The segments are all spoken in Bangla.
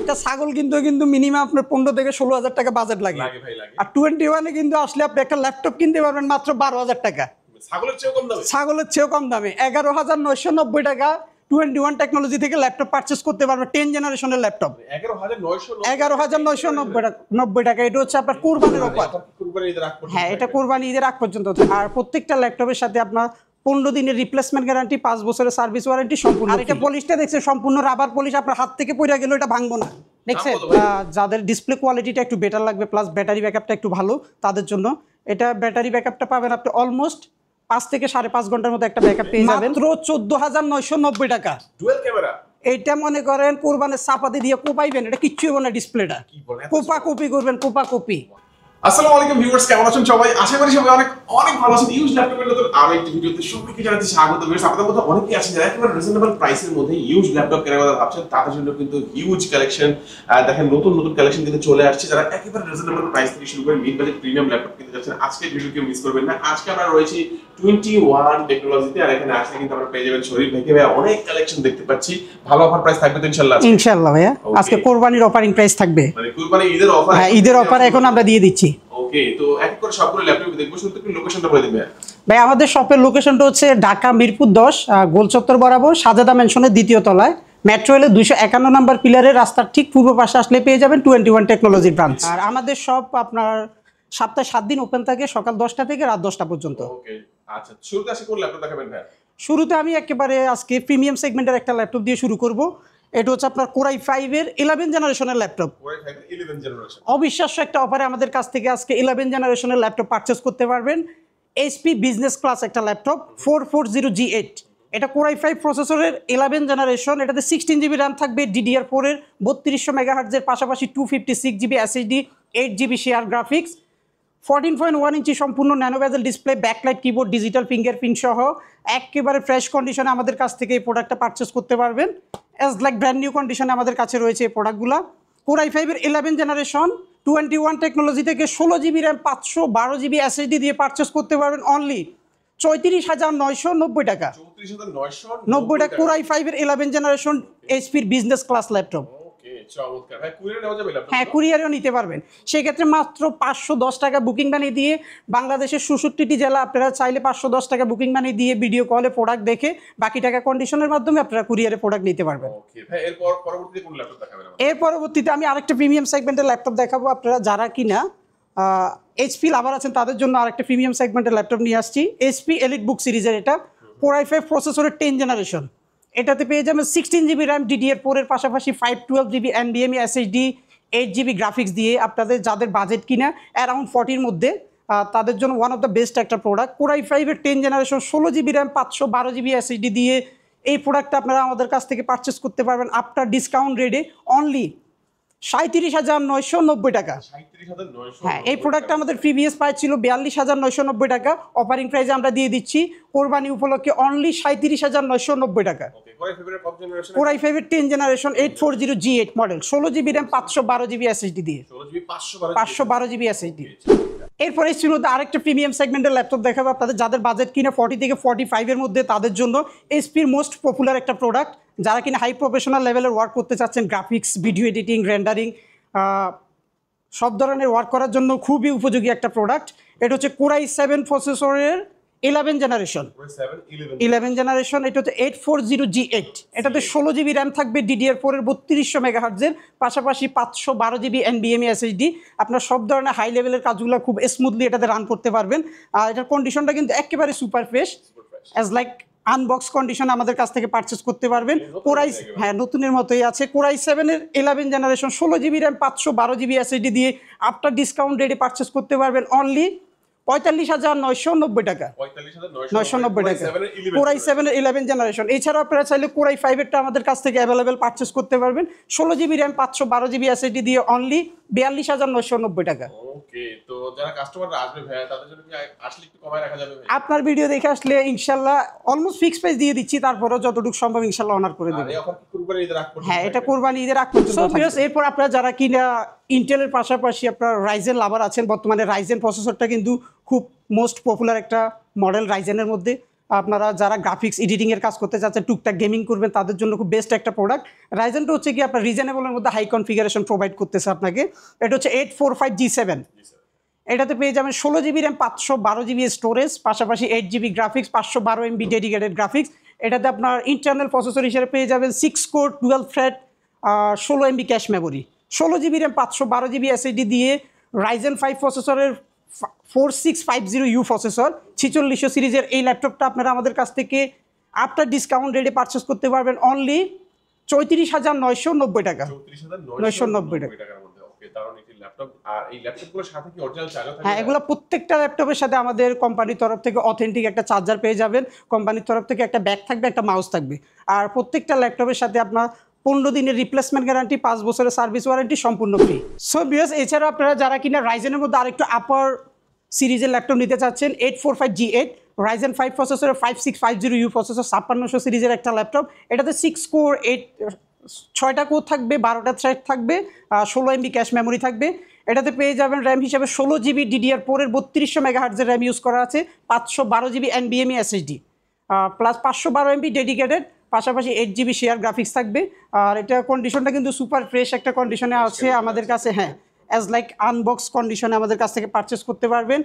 একটা ছাগল কিন্তু মিনিমাম আপনার 15 থেকে 16,000 টাকা বাজেট লাগে। আর 21-এ কিন্তু আসলে আপনি একটা ল্যাপটপ কিনতে পারবেন মাত্র 12,000 টাকা। ছাগলের চেয়েও কম দামে 11,990 টাকা 21 টেকনোলজি থেকে ল্যাপটপ পারচেজ করতে পারবেন। 10 জেনারেশনের ল্যাপটপ 11,990 টাকা। এটা হচ্ছে আপনার কুরবানির অফার। হ্যাঁ, এটা কুরবানি ঈদের আগ পর্যন্ত। আর প্রত্যেকটা ল্যাপটপের সাথে আপনার 15 দিনের রিপ্লেসমেন্ট গ্যারান্টি, 5 বছরের সার্ভিস ওয়ারেন্টি সম্পূর্ণ। আর এটা পলিশটা দেখছেন সম্পূর্ণ রাবার পলিশ, আপনার হাত থেকে পড়ে গেল এটা ভাঙবো না। দেখছেন, যাদের ডিসপ্লে কোয়ালিটিটা একটু বেটার লাগবে প্লাস ব্যাটারি ব্যাকআপটা একটু ভালো তাদের জন্য এটা ব্যাটারি ব্যাকআপটা পাবেন আপনি অলমোস্ট 5 থেকে 5.5 ঘন্টার মতো একটা ব্যাকআপ পেয়ে যাবেন মাত্র 14,990 টাকা। ডুয়াল ক্যামেরা এটা মনে করেন কোরবানের চাপাতি দিয়ে কোপাইবেন, এটা কিচ্ছু হবে না। ডিসপ্লেটা কোপা কপি করবেন, কোপা কপি। আসসালামু আলাইকুম ভিউয়ার্স, কেমন আছেন সবাই? আশা করি সবাই অনেক ভালো আছেন। ইউজ ল্যাপটপের নতুন আরো একটি ভিডিওতে সবাইকে জানাচ্ছি স্বাগত। ভিউয়ার্স, আপনাদের মধ্যে অনেকেই আছেন যারা একেবারে রিজনেবল প্রাইসের মধ্যে ইউজ ল্যাপটপ কেনার কথা ভাবছেন, তাদের জন্য কিন্তু হিউজ কালেকশন দেখেন, নতুন কালেকশন কিন্তু চলে আসছে। যারা একেবারে রিজনেবল প্রাইস থেকে শুরু করে মিড বাজেট প্রিমিয়াম ল্যাপটপ কিনতে যাচ্ছেন, আজকের ভিডিও কেউ মিস করবেন না। আজকে আমরা রয়েছি 21 টেকনোলজিতে, আর এখানে আসলে কিন্তু আমরা পেয়ে যাবেন শরীফ ভাইকে। ভাই অনেক কালেকশন দেখতে পাচ্ছি, ভালো অফার প্রাইস থাকবে তো ইনশাআল্লাহ? ইনশাআল্লাহ ভাইয়া, আজকে কোরবানির অফারিং প্রাইস থাকবে। মানে কোরবানি ঈদের অফার? হ্যাঁ, ঈদের অফার এখন আমরা দিয়ে দিচ্ছি। ওকে, তো এক করে সবগুলো ল্যাপটপ দেখবো, শুধু একটু লোকেশনটা বলে দিবেন ভাই। আমাদের শপের লোকেশনটা হচ্ছে ঢাকা মিরপুর 10 গোল চত্বর বরাবর সাজাদা ম্যানশনের দ্বিতীয় তলায়, মেট্রো রেলের 251 নম্বর পিলারের রাস্তার ঠিক পূর্ব পাশে আসলে পেয়ে যাবেন 21 টেকনোলজি ব্রাঞ্চ। আর আমাদের শপ আপনার সপ্তাহে 7 দিন ওপেন থাকে, সকাল 10টা থেকে রাত 10টা পর্যন্ত। ওকে, আচ্ছা, শুরুতে আসি কোন ল্যাপটপ দেখাবেন ভাই? শুরুতে আমি একেবারে আজকে প্রিমিয়াম সেগমেন্টের একটা ল্যাপটপ দিয়ে শুরু করব। এটা হচ্ছে আপনার Core i5 এর 11 জেনারেশনের ল্যাপটপ। Core i5 এর 11 জেনারেশন অবিশ্বাস্য একটা অফারে আমাদের কাছ থেকে আজকে 11 জেনারেশনের ল্যাপটপ পারচেজ করতে পারবেন। এইচপি বিজনেস ক্লাস একটা ল্যাপটপ 440G8। এটা Core i5 প্রসেসরের 11 জেনারেশন। এটাতে 16 জিবি র্যাম থাকবে, DDR4 এর 3200 মেগাহার্টজের পাশাপাশি 256 GB SSD, 8 GB share graphics, 14.1 ইঞ্চি সম্পূর্ণ ন্যানো বেজেল display, backlight keyboard, digital fingerprint সহ একেবারে ফ্রেশ কন্ডিশনে আমাদের কাছ থেকে এই প্রোডাক্টটা পারচেস করতে পারবেন। অ্যাজ লাইক ব্র্যান্ড নিউ কন্ডিশনে আমাদের কাছে রয়েছে এই প্রোডাক্টগুলো। Core i5 এর 11 জেনারেশন 21 টেকনোলজি থেকে 16 জিবি র্যাম 512 জিবি SSD দিয়ে পারচেস করতে পারবেন অনলি 34,990 টাকা। 34,990 টাকা Core i5 এর 11 জেনারেশন এইচপির বিজনেস ক্লাস ল্যাপটপ। চমৎকার ভাই, কুরিয়ারে নেওয়া যাবে ল্যাপটপ? হ্যাঁ, কুরিয়ারেও নিতে পারবেন। সেই ক্ষেত্রে মাত্র 510 টাকা বুকিং মানি দিয়ে বাংলাদেশের 66টি জেলা আপনারা চাইলে 510 টাকা বুকিং মানি দিয়ে ভিডিও কলে প্রোডাক্ট দেখে বাকি টাকা কন্ডিশনের মাধ্যমে আপনারা কুরিয়ারে প্রোডাক্ট নিতে পারবেন। ওকে ভাই, এরপর পরবর্তীতে কোন ল্যাপটপ দেখাবেন? এর পরবর্তীতে আমি আরেকটা প্রিমিয়াম সেগমেন্টের ল্যাপটপ দেখাবো। আপনারা যারা কিনা এইচপি লাভার আছেন তাদের জন্য আরেকটা প্রিমিয়াম সেগমেন্টের ল্যাপটপ নিয়ে আসছি। এইচপি এলিট বুক সিরিজের এটা Core i5 প্রসেসরের 10 জেনারেশন। এটাতে পেয়ে যাবেন 16 জিবি র্যাম, DDR4 এর পাশাপাশি 512 GB NVMe SSD, 8 GB graphics দিয়ে আপনাদের যাদের বাজেট কিনা অ্যারাউন্ড 40-র মধ্যে তাদের জন্য ওয়ান অফ দ্য বেস্ট একটা প্রোডাক্ট। Core i5 এর 10 generation 16 GB RAM 512 GB SSD দিয়ে এই প্রোডাক্টটা আপনারা আমাদের কাছ থেকে পারচেস করতে পারবেন আফটার ডিসকাউন্ট রেটে অনলি 37,990 টাকা। হ্যাঁ, এই প্রোডাক্টটা আমাদের প্রিভিয়াস প্রাইস ছিল 42,990 টাকা। অফারিং প্রাইসে আমরা দিয়ে দিচ্ছি কোরবানি উপলক্ষে অনলি 37,990 টাকা। Core i5 এর 10 generation 840G8 model 16 GB RAM 512 GB SSD দিয়ে 512 জিবি SSD। এরপরে ছিল আরেকটা প্রিমিয়াম সেগমেন্টের ল্যাপটপ দেখাবো আপনাদের যাদের বাজেট কিনা 40 থেকে 45 এর মধ্যে, তাদের জন্য এইচপির মোস্ট পপুলার একটা প্রোডাক্ট। যারা কিনা হাই প্রফেশনাল লেভেলের ওয়ার্ক করতে চাচ্ছেন, গ্রাফিক্স, ভিডিও এডিটিং, রেন্ডারিং সব ধরনের ওয়ার্ক করার জন্য খুবই উপযোগী একটা প্রোডাক্ট। এটা হচ্ছে Core i7 প্রসেসরের 11 জেনারেশন। এটা হচ্ছে 840G8। এটাতে 16 জিবি র্যাম থাকবে, DDR4 এর 3200 মেগাহার্টজের পাশাপাশি 512 জিবি NVMe SSD। আপনার সব ধরনের হাই লেভেলের কাজগুলো খুব স্মুথলি এটাতে রান করতে পারবেন। আর এটার কন্ডিশনটা কিন্তু একেবারে super fresh, as like unbox condition আমাদের কাছ থেকে পারচেস করতে পারবেন। হ্যাঁ, নতুনের মতোই আছে। Core i7 এর 11 generation 16 GB RAM 512 GB SSD দিয়ে আফটার ডিসকাউন্ট রেটে পারচেস করতে পারবেন অনলি 45,990 টাকা। 990 টাকা Core i7 এর 11 জেনারেশন। এছাড়াও আপনারা চাইলে Core i5 এরটা আমাদের কাছ থেকে অ্যাভেলেবেল পারচেস করতে পারবেন 16 জিবি র্যাম 512 জিবি SSD দিয়ে অনলি 42,990 টাকা। ওকে, তো যারা কাস্টমাররা আসবে ভাই তাদের জন্য কি আসলে একটু কমায় রাখা যাবে ভাই? আপনার ভিডিও দেখে আসলে ইনশাআল্লাহ অলমোস্ট ফিক্স প্রাইস দিয়ে দিচ্ছি, তারপরও যতটুকু সম্ভব ইনশাআল্লাহ অনার করে দেব। আর এই অফার কি কুরবানি ঈদের আগ পর্যন্ত? হ্যাঁ, এটা কুরবানি ঈদের আগ পর্যন্ত থাকবে। এরপর আপনারা যারা কিনা ইন্টেলের পাশাপাশি আপনার রাইজেন লাভার আছেন, বর্তমানে রাইজেন প্রসেসরটা কিন্তু খুব মোস্ট পপুলার একটা মডেল রাইজেনের মধ্যে। আপনারা যারা গ্রাফিক্স এডিটিংয়ের কাজ করতে চাচ্ছেন, টুকটাক গেমিং করবেন, তাদের জন্য খুব বেস্ট একটা প্রোডাক্ট। রাইজেনটা হচ্ছে কি আপনার রিজনেবলের মধ্যে হাই কনফিগারেশন প্রোভাইড করতেছে আপনাকে। এটা হচ্ছে 845G7। এটাতে পেয়ে যাবেন 16GB র্যাম, 512GB স্টোরেজ, পাশাপাশি 8GB graphics, 512MB dedicated graphics. এটাতে আপনার ইন্টারনাল প্রসেসর হিসেবে পেয়ে যাবেন 6 core 12 thread 16MB cache memory, 16GB RAM, 512GB SSD দিয়ে রাইজেন 5 প্রসেসরের 4650U প্রসেসর 4600 সিরিজের এই ল্যাপটপটা আপনারা আমাদের কাছ থেকে আফটার ডিসকাউন্ট রেটে পারচেস করতে পারবেন অনলি 34,990 টাকা। 990 টাকা। হ্যাঁ, এগুলো প্রত্যেকটা ল্যাপটপের সাথে আমাদের কোম্পানির তরফ থেকে অথেন্টিক একটা চার্জার পেয়ে যাবেন, কোম্পানির তরফ থেকে একটা ব্যাগ থাকবে, একটা মাউস থাকবে। আর প্রত্যেকটা ল্যাপটপের সাথে আপনার 15 দিনের রিপ্লেসমেন্ট গ্যারান্টি, 5 বছরের সার্ভিস ওয়ারেন্টি সম্পূর্ণ ফ্রি। সো ভিউয়ার্স, এছাড়া আপনারা যারা কিনা রাইজেনের মধ্যে আরেকটু আপার সিরিজের ল্যাপটপ নিতে চাচ্ছেন, 845G8 রাইজেন 5 প্রসেসরের 5650U প্রসেসর 5600 সিরিজের একটা ল্যাপটপ। এটাতে 6 কোর 6টা কোর থাকবে, 12টা থ্রেড থাকবে, 16MB ক্যাশ মেমোরি থাকবে। এটাতে পেয়ে যাবেন র্যাম হিসাবে 16GB DDR4 এর 3200 মেগাহার্টজের র্যাম ইউজ করা আছে, 512GB NVMe SSD plus 512MB dedicated, পাশাপাশি 8GB শেয়ার গ্রাফিক্স থাকবে। আর এটা কন্ডিশনটা কিন্তু সুপার ফ্রেশ একটা কন্ডিশনে আছে আমাদের কাছে। হ্যাঁ, অ্যাজ লাইক আনবক্স কন্ডিশনে আমাদের কাছ থেকে পারচেস করতে পারবেন।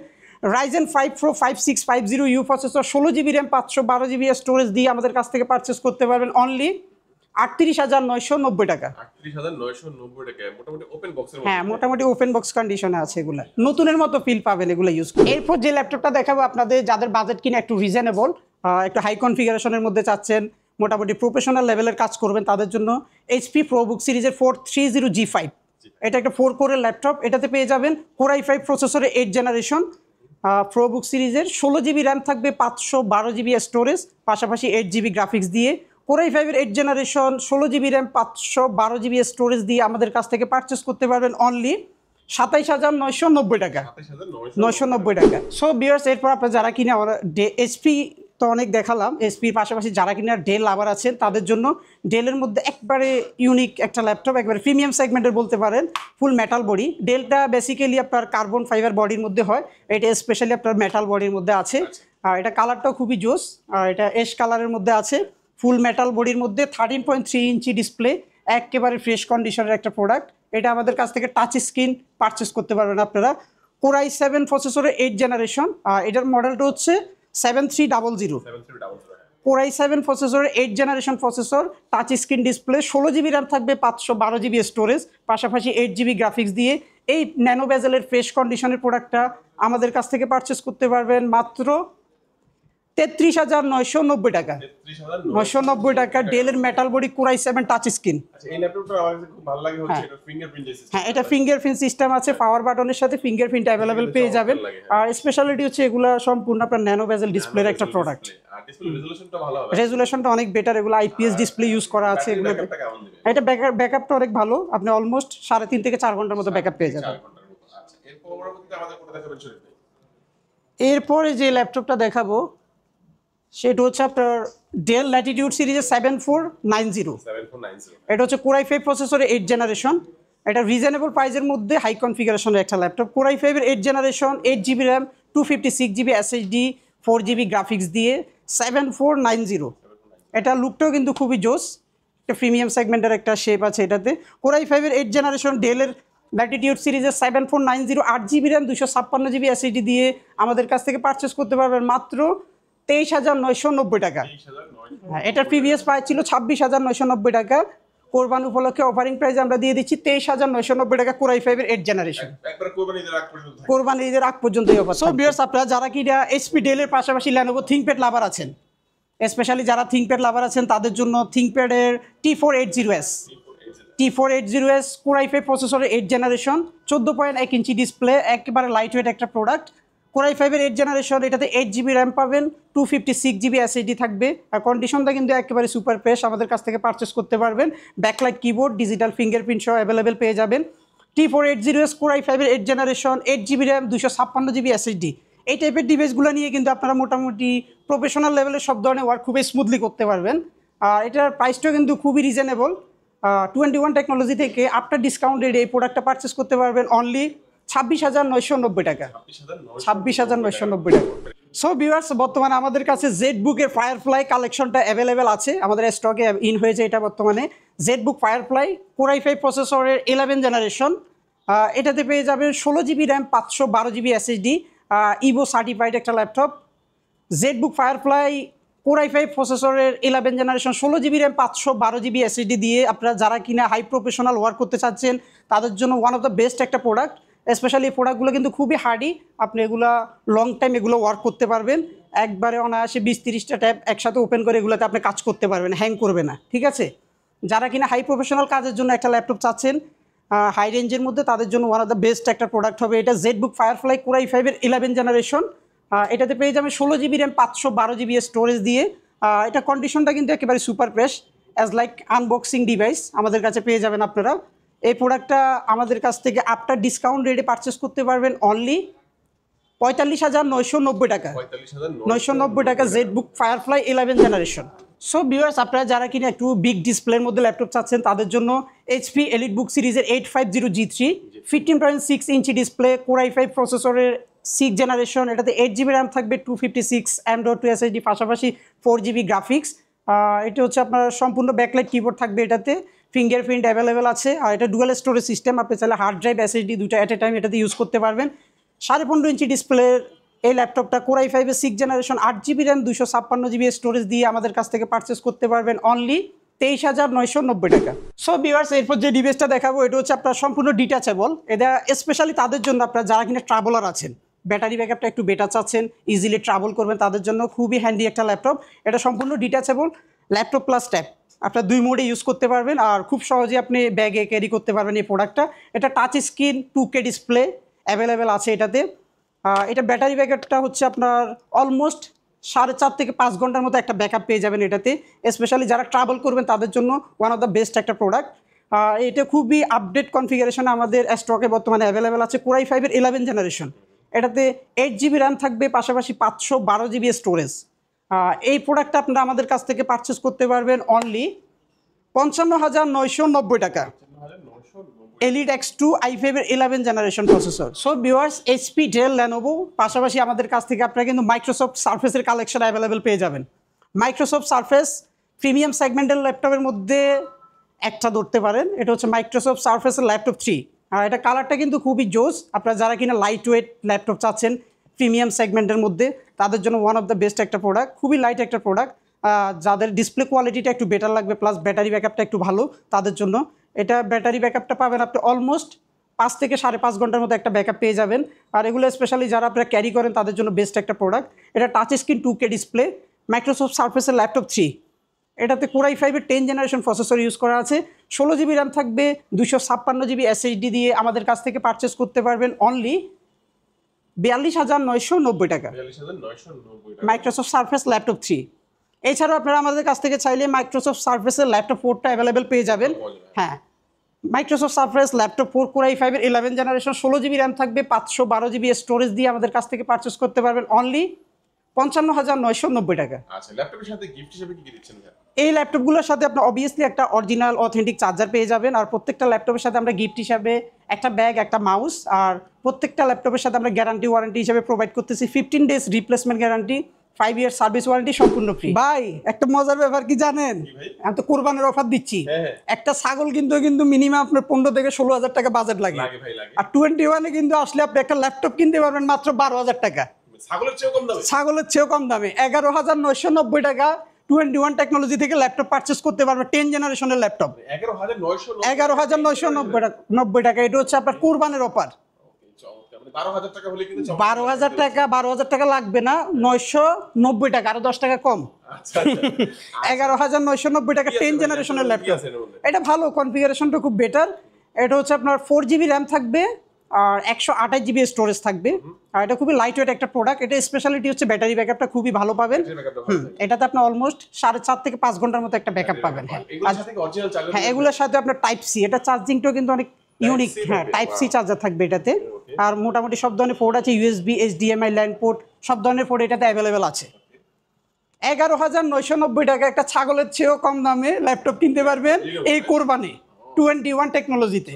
Ryzen 5 Pro 5650U processor, 16GB RAM, 512GB storage দিয়ে আমাদের কাছ থেকে পারচেস করতে পারবেন অনলি 38,990 টাকা। 38,990 টাকা মোটামুটি ওপেন বক্সের মধ্যে। হ্যাঁ, মোটামুটি ওপেন বক্স কন্ডিশনে আছে এগুলো, নতুনের মতো ফিল পাবেন এগুলো ইউজ করে। এরপর যে ল্যাপটপটা দেখাবো আপনাদের, যাদের বাজেট কিনা একটু রিজনেবল, একটু হাই কনফিগারেশনের মধ্যে চাচ্ছেন, মোটামুটি প্রফেশনাল লেভেলের কাজ করবেন, তাদের জন্য HP ProBook সিরিজের 430G5। এটা একটা 4 কোরের ল্যাপটপ। এটাতে পেয়ে যাবেন Core i5 প্রসেসরের 8 জেনারেশন ProBook সিরিজের, 16GB র্যাম থাকবে, 512GB স্টোরেজ, পাশাপাশি 8GB গ্রাফিক্স দিয়ে। Core i5 এর 8 generation, 16GB RAM, 512GB storage দিয়ে আমাদের কাছ থেকে পারচেস করতে পারবেন অনলি 27,990 টাকা। 990 টাকা। সো ভিউয়ার্স, এরপর আপনারা যারা কিনা HP তো অনেক দেখালাম, এসপির পাশাপাশি যারা কিনা ডেল লাভার আছেন, তাদের জন্য ডেলের মধ্যে একবারে ইউনিক একটা ল্যাপটপ, একবারে প্রিমিয়াম সেগমেন্টের বলতে পারেন, ফুল মেটাল বডি। ডেলটা বেসিক্যালি আপনার কার্বন ফাইবার বডির মধ্যে হয়, এটা স্পেশালি আপনার মেটাল বডির মধ্যে আছে। আর এটা কালারটাও খুবই জোস, আর এটা এশ কালারের মধ্যে আছে, ফুল মেটাল বডির মধ্যে, 13.3 ইঞ্চি ডিসপ্লে, একেবারে ফ্রেশ কন্ডিশনের একটা প্রোডাক্ট। এটা আমাদের কাছ থেকে টাচ স্ক্রিন পারচেস করতে পারবেন আপনারা। Core i7 প্রসেসরের 8 জেনারেশন, এটার মডেলটা হচ্ছে 7300। Core i7 প্রসেসরের 8 generation processor, touch screen display, 16GB RAM থাকবে, 512GB স্টোরেজ, পাশাপাশি 8GB গ্রাফিক্স দিয়ে এই ন্যানো বেজেলের ফ্রেশ কন্ডিশনের প্রোডাক্টটা আমাদের কাছ থেকে পারচেস করতে পারবেন মাত্র 33,990 টাকা। 990 টাকা ডেলের metal body Core i7 touch screen. এই ল্যাপটপটা আমার কাছে খুব ভালো লাগে, হচ্ছে এটা ফিঙ্গারপ্রিন্ট সিস্টেম। হ্যাঁ, এটা ফিঙ্গারপ্রিন্ট সিস্টেম আছে, পাওয়ার বাটনের সাথে ফিঙ্গারপ্রিন্ট অ্যাভেলেবেল পেয়ে যাবেন। আর স্পেশালিটি হচ্ছে এগুলা সম্পূর্ণ আপনার ন্যানো বেজেল ডিসপ্লের একটা প্রোডাক্ট। আর ডিসপ্লে রেজোলিউশনটা ভালো হবে, রেজোলিউশনটা অনেক বেটার, এগুলো IPS ডিসপ্লে ইউজ করা আছে এগুলো। এটা ব্যাকআপটা অনেক ভালো, আপনি অলমোস্ট 3.5 থেকে 4 ঘন্টার মতো ব্যাকআপ পেয়ে যাবেন। আচ্ছা, এরপর পরবর্তীতে আমাদের কোনটা দেখাবেন শরীফ ভাই? এরপরে যে ল্যাপটপটা দেখাবো সেটা হচ্ছে আপনার ডেল ল্যাটিটিউড সিরিজের 7490। এটা হচ্ছে Core i5 প্রসেসরের 8 জেনারেশন। এটা রিজনেবল প্রাইসের মধ্যে হাই কনফিগারেশনের একটা ল্যাপটপ। Core i5 এর 8 generation, 8GB RAM, 256GB SSD, 4GB graphics দিয়ে 7490। এটা লুকটাও কিন্তু খুবই জোস, একটা প্রিমিয়াম সেগমেন্টের একটা শেপ আছে এটাতে। Core i5 এর 8 জেনারেশন ডেলের ল্যাটিটিউড সিরিজের 7490, 8GB র্যাম, 256GB SSD দিয়ে আমাদের কাছ থেকে পারচেস করতে পারবেন মাত্র 23,990 টাকা। হ্যাঁ, এটার প্রিভিয়াস প্রাইস ছিল 26,990 টাকা। কোরবানি উপলক্ষে অফারিং প্রাইস আমরা দিয়ে দিচ্ছি 23,990 টাকা Core i5 এর 8 জেনারেশন। একবার কোরবানি ঈদের আগ পর্যন্ত থাকে। কোরবানি ঈদের আগ পর্যন্তই অফার। সো ভিউয়ার্স, আপনারা যারা কি HP ডেলের পাশাপাশি Lenovo ThinkPad লাভার আছেন, স্পেশালি যারা ThinkPad লাভার আছেন, তাদের জন্য ThinkPad-এর T480S Core i5 প্রসেসরের 8 জেনারেশন, 14.1 ইঞ্চি ডিসপ্লে, একেবারে লাইট ওয়েট একটা প্রোডাক্ট। Core i5 এর 8 জেনারেশন, এটাতে 8GB র্যাম পাবেন, 256GB SSD থাকবে। আর কন্ডিশনটা কিন্তু একেবারে সুপার ফ্রেশ, আমাদের কাছ থেকে পারচেস করতে পারবেন। ব্যাকলাইট কিবোর্ড, ডিজিটাল ফিঙ্গারপ্রিন্ট সহ অ্যাভেলেবেল পেয়ে যাবেন। T480S Core i5 এর 8 generation, 8GB RAM, 256GB SSD। এই টাইপের ডিভাইসগুলো নিয়ে কিন্তু আপনারা মোটামুটি প্রফেশনাল লেভেলের সব ধরনের ওয়ার্ক খুবই স্মুথলি করতে পারবেন। আর এটার প্রাইসটাও কিন্তু খুবই রিজনেবল। 21 টেকনোলজি থেকে আফটার ডিসকাউন্ট রেটে এই প্রোডাক্টটা পারচেস করতে পারবেন অনলি 26,990 টাকা। 26,990 টাকা। সো ভিউয়ার্স, বর্তমানে আমাদের কাছে জেডবুকের ফায়ারফ্লাই কালেকশনটা অ্যাভেলেবেল আছে, আমাদের স্টকে ইন হয়েছে এটা বর্তমানে। জেডবুক ফায়ারফ্লাই কোর i5 প্রসেসরের 11 জেনারেশন, এটাতে পেয়ে যাবেন 16 GB RAM, 512 GB SSD, Evo certified একটা laptop. ZBook Firefly core i5 প্রসেসরের 11 generation, 16 GB RAM, 512 GB SSD দিয়ে আপনারা যারা কিনা হাই প্রফেশনাল ওয়ার্ক করতে চাচ্ছেন তাদের জন্য ওয়ান অফ দ্য বেস্ট একটা প্রোডাক্ট। স্পেশালি এই প্রোডাক্টগুলো কিন্তু খুবই হার্ডি, আপনি এগুলো লং টাইম এগুলো ওয়ার্ক করতে পারবেন। একবারে অনায়াসে 20-30টা ট্যাব একসাথে ওপেন করে এগুলোতে আপনি কাজ করতে পারবেন, হ্যাং করবে না, ঠিক আছে। যারা কিনা হাই প্রফেশনাল কাজের জন্য একটা ল্যাপটপ চাচ্ছেন হাই রেঞ্জের মধ্যে, তাদের জন্য ওয়ান অফ দ্য বেস্ট একটা প্রোডাক্ট হবে এটা জেডবুক ফায়ারফ্লাই কোর i5-এর 11 জেনারেশন। এটাতে পেয়ে যাবেন 16 জিবি র্যাম, 512 জিবি স্টোরেজ দিয়ে। এটা কন্ডিশনটা কিন্তু একেবারে super fresh, as like unboxing device আমাদের কাছে পেয়ে যাবেন আপনারা। এই প্রোডাক্টটা আমাদের কাছ থেকে আফটার ডিসকাউন্ট রেটে পারচেস করতে পারবেন অনলি 45,990 টাকা। 990 টাকা ZBook firefly 11 generation. So viewers, আপনারা যারা কিনা একটু বিগ ডিসপ্লের মধ্যে ল্যাপটপ চাচ্ছেন তাদের জন্য এইচপি এলিটবুক সিরিজের 850G3 15.6 inch display, core i5 প্রসেসরের 6 জেনারেশন। এটাতে 8 জিবি র্যাম থাকবে, 256 M.2 SSD, পাশাপাশি 4 জিবি গ্রাফিক্স। এটা হচ্ছে আপনার সম্পূর্ণ ব্যাকলাইট কিবোর্ড থাকবে, এটাতে ফিঙ্গারপ্রিন্ট অ্যাভেলেবেল আছে। আর এটা ডুয়াল স্টোরেজ সিস্টেম, আপনি চাইলে হার্ড ড্রাইভ এসএসডি দুটো অ্যাট এ টাইম এটাতে ইউজ করতে পারবেন। 15.5 ইঞ্চি ডিসপ্লের এই ল্যাপটপটা কোর i5-এর 6 generation, 8 GB RAM, 256 GB storage দিয়ে আমাদের কাছ থেকে পারচেস করতে পারবেন অনলি 23,990 টাকা। সো ভিউয়ার্স, এরপর যে ডিভাইসটা দেখাবো এটা হচ্ছে আপনার সম্পূর্ণ ডিটাচেবল। এটা স্পেশালি তাদের জন্য আপনারা যারা কিনা ট্রাভেলার আছেন, ব্যাটারি ব্যাকআপটা একটু বেটার চাচ্ছেন, ইজিলি ট্রাভেল করবেন, তাদের জন্য খুবই হ্যান্ডি একটা ল্যাপটপ। এটা সম্পূর্ণ ডিটাচেবল ল্যাপটপ প্লাস ট্যাব, আপনার 2 মোডে ইউজ করতে পারবেন আর খুব সহজে আপনি ব্যাগে ক্যারি করতে পারবেন এই প্রোডাক্টটা। এটা touch screen 2K display available আছে এটাতে। এটা ব্যাটারি ব্যাকআপটা হচ্ছে আপনার অলমোস্ট 4.5 থেকে 5 ঘন্টার মতো একটা ব্যাকআপ পেয়ে যাবেন এটাতে। স্পেশালি যারা ট্রাভেল করবেন তাদের জন্য ওয়ান অফ দ্য বেস্ট একটা প্রোডাক্ট। এটা খুবই আপডেট কনফিগারেশন আমাদের স্টকে বর্তমানে অ্যাভেলেবেল আছে। কোর i5-এর 11 জেনারেশন, এটাতে 8 জিবি র্যাম থাকবে, পাশাপাশি 512 জিবি স্টোরেজ। এই প্রোডাক্টটা আপনারা আমাদের কাছ থেকে পারচেস করতে পারবেন অনলি 55,990 টাকা। এলিট X2 i5-এর 11 generation processor. So viewers, HP, Dell, Lenovo, পাশাপাশি আমাদের কাছ থেকে আপনারা কিন্তু মাইক্রোসফট সারফেসের কালেকশন অ্যাভেলেবেল পেয়ে যাবেন। মাইক্রোসফট সারফেস প্রিমিয়াম সেগমেন্টের ল্যাপটপের মধ্যে একটা ধরতে পারেন, এটা হচ্ছে মাইক্রোসফট সারফেসের ল্যাপটপ 3। আর এটা কালারটা কিন্তু খুবই জোস, আপনারা যারা কিনা লাইট ওয়েট ল্যাপটপ চাচ্ছেন প্রিমিয়াম সেগমেন্টের মধ্যে তাদের জন্য ওয়ান অফ দ্য বেস্ট একটা প্রোডাক্ট, খুবই লাইট একটা প্রোডাক্ট। যাদের ডিসপ্লে কোয়ালিটিটা একটু বেটার লাগবে প্লাস ব্যাটারি ব্যাকআপটা একটু ভালো, তাদের জন্য এটা ব্যাটারি ব্যাকআপটা পাবেন আপনি অলমোস্ট 5 থেকে 5.5 ঘন্টার মতো একটা ব্যাকআপ পেয়ে যাবেন। আর এগুলো স্পেশালি যারা আপনারা ক্যারি করেন তাদের জন্য বেস্ট একটা প্রোডাক্ট। এটা touch screen 2K display, Microsoft সারফেসের ল্যাপটপ 3। এটাতে কোর i5-এর 10 জেনারেশন প্রসেসর ইউজ করা আছে, 16 জিবি র্যাম থাকবে, 256 জিবি এসএসডি দিয়ে আমাদের কাছ থেকে পারচেস করতে পারবেন অনলি 42,990 টাকা। Microsoft Surface laptop 3। এছাড়াও আপনারা আমাদের কাছ থেকে চাইলে মাইক্রোসফট সারফেসের ল্যাপটপ 4টা অ্যাভেলেবেল পেয়ে যাবেন। হ্যাঁ, মাইক্রোসফট সারফেস ল্যাপটপ 4 কোর i5-এর 11 জেনারেশন, 16 জিবি র্যাম থাকবে, 512 জিবি স্টোরেজ দিয়ে আমাদের কাছ থেকে পারচেস করতে পারবেন অনলি 55,990 টাকা। আচ্ছা, ল্যাপটপের সাথে গিফট হিসেবে কি দিচ্ছেন ভাই? এই ল্যাপটপগুলোর সাথে আপনি অবভিয়াসলি একটা অরিজিনাল অথেন্টিক চার্জার পেয়ে যাবেন। আর প্রত্যেকটা ল্যাপটপের সাথে আমরা গিফট হিসাবে একটা ব্যাগ, একটা মাউস, আর প্রত্যেকটা ল্যাপটপের সাথে আমরা গ্যারান্টি ওয়ারেন্টি হিসাবে প্রোভাইড করতেছি 15 days replacement guarantee, 5 year service warranty সম্পূর্ণ ফ্রি। ভাই, একটা মজার ব্যাপার কি জানেন? আমি তো কোরবানির অফার দিচ্ছি। একটা ছাগল কিন্তু মিনিমাম আপনার 15 থেকে 16,000 টাকা বাজেট লাগে। আর 21-এ কিন্তু আসলে আপনি একটা ল্যাপটপ কিনতে পারবেন মাত্র 12,000 টাকা। ছাগলের চেয়েও কম দামে 11,990 টাকা 21 টেকনোলজি থেকে ল্যাপটপ পারচেস করতে পারবে। 10 জেনারেশনের ল্যাপটপ 11,990 টাকা। এটা হচ্ছে আপনার কোরবানির অফার। 12,000 টাকা লাগবে না, 990 টাকা, আরো 10 টাকা কম। 11,990 টাকা 10 জেনারেশনের ল্যাপটপ। এটা ভালো, কনফিগারেশনটা খুব বেটার। এটা হচ্ছে আপনার 4 জিবি র্যাম থাকবে আর 128 জিবি স্টোরেজ থাকবে। আর এটা খুবই লাইট ওয়েট একটা প্রোডাক্ট। এটা স্পেশালিটি হচ্ছে ব্যাটারি ব্যাকআপটা খুবই ভালো পাবেন। এটাতে আপনি অলমোস্ট 4.5 থেকে 5 ঘন্টার মতো একটা ব্যাকআপ পাবেন। হ্যাঁ, এগুলোর সাথে আপনার টাইপ সি, এটা চার্জিংটাও কিন্তু অনেক ইউনিক। হ্যাঁ, টাইপ সি চার্জার থাকবে এটাতে। আর মোটামুটি সব ধরনের পোর্ট আছে, ইউএসবি, HDMI, ল্যান পোর্ট, সব ধরনের পোর্ট এটাতে অ্যাভেলেবেল আছে। 11,990 টাকা একটা ছাগলের চেয়েও কম দামে ল্যাপটপ কিনতে পারবেন এই কোরবানি 21 টেকনোলজিতে।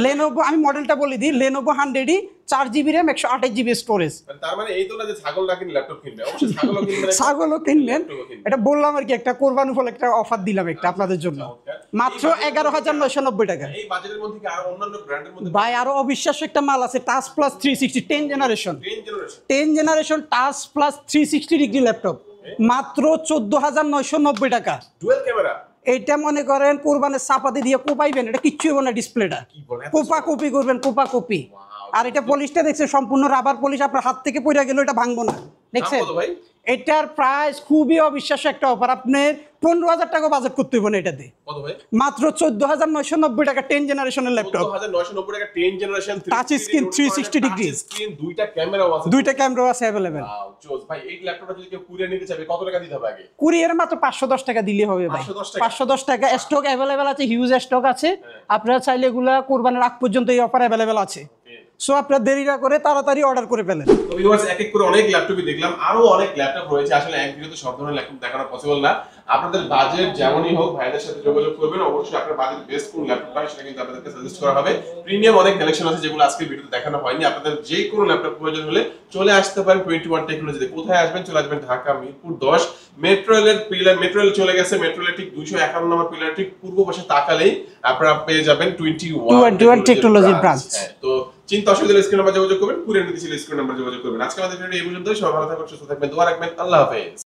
Lenovo আমি মডেলটা বলে দিই, Lenovo 100E 4GB RAM 128GB storage. তার মানে এই তো না যে ছাগল না কিনে ল্যাপটপ কিনবে, অবশ্যই ছাগলও কিনবেন, এটা বললাম আর কি, একটা কোরবানি উপলক্ষে একটা অফার দিলাম একটা আপনাদের জন্য, মাত্র 11,990 টাকা। এই বাজেটের মধ্যে কি আরো অন্যান্য ব্র্যান্ডের মধ্যে ভাই আরো অবিশ্বাস্য একটা মাল আছে, touch plus 360 10 generation touch plus 360 degree laptop, মাত্র 14,990 টাকা। ডুয়াল ক্যামেরা, এইটা মনে করেন কোরবানের চাপাতি দিয়ে কোপাইবেন, এটা কিচ্ছু হবে না, ডিসপ্লেটা কোপা কপি করবেন, কোপা কপি। আর এটা পলিশটা দেখছেন সম্পূর্ণ রাবার পলিশ, আপনার হাত থেকে পড়ে গেল এটা ভাঙবো না, দেখছেন। এটার প্রাইস খুবই অবিশ্বাস্য একটা অফার, আপনার 15,000 টাকা বাজেট করতে হবে না এটাতে, মাত্র 14,990 টাকা 10 জেনারেশনের ল্যাপটপ, 14,990 টাকা 10 generation touch screen 360 degree, screen, দুইটা ক্যামেরাও আছে, দুইটা ক্যামেরা আছে अवेलेबल। জোস ভাই, এই ল্যাপটপটা যদি কেউ কুরিয়ার নিতে চায় কত টাকা দিতে হবে আগে? কুরিয়ারে মাত্র 510 টাকা দিলে হবে ভাই, 510 টাকা। স্টক अवेलेबल আছে, হিউজ স্টক আছে, আপনারা চাইলে এগুলা কোরবানির আগ পর্যন্ত এই অফার अवेलेबल আছে। সো আপনারা দেরি না করে তাড়াতাড়ি অর্ডার করে ফেলেন। তো ভিউয়ার্স, এক এক করে অনেক ল্যাপটপই দেখলাম, আরো অনেক ল্যাপটপ রয়েছে, আসলে এক ভিডিওতে সব ধরনের ল্যাপটপ দেখানো পসিবল না। আপনাদের বাজেট যেমনই হোক ভাইদের সাথে যোগাযোগ করবেন, অবশ্যই আপনার বাজেট বেস্ট কোন ল্যাপটপটা সেটা কিন্তু আপনাদেরকে সাজেস্ট করা হবে। প্রিমিয়াম অনেক কালেকশন আছে যেগুলো আজকে ভিডিওতে দেখানো হয়নি। আপনাদের যে কোনো ল্যাপটপ প্রয়োজন হলে চলে আসতে পারেন 21 টেকনোলজিতে। কোথায় আসবেন? চলে আসবেন ঢাকা মিরপুর 10 মেট্রো রেলের পিলার, মেট্রো রেল চলে গেছে, মেট্রো রেলের ঠিক 251 নম্বর পিলার ঠিক পূর্ব পাশে তাকালেই আপনারা পেয়ে যাবেন 21 টেকনোলজি ব্রাঞ্চ। তো চিন্তা অসুবিধা স্ক্রিন নাম্বার যোগাযোগ করবেন, কুরিয়ার নিতে ছিল স্ক্রিন নাম্বার যোগাযোগ করবেন। আজকে আমাদের ভিডিও এই পর্যন্তই। সবাই ভালো থাকবেন, সুস্থ থাকবেন, দোয়া রাখবেন। আল্লাহ হাফেজ।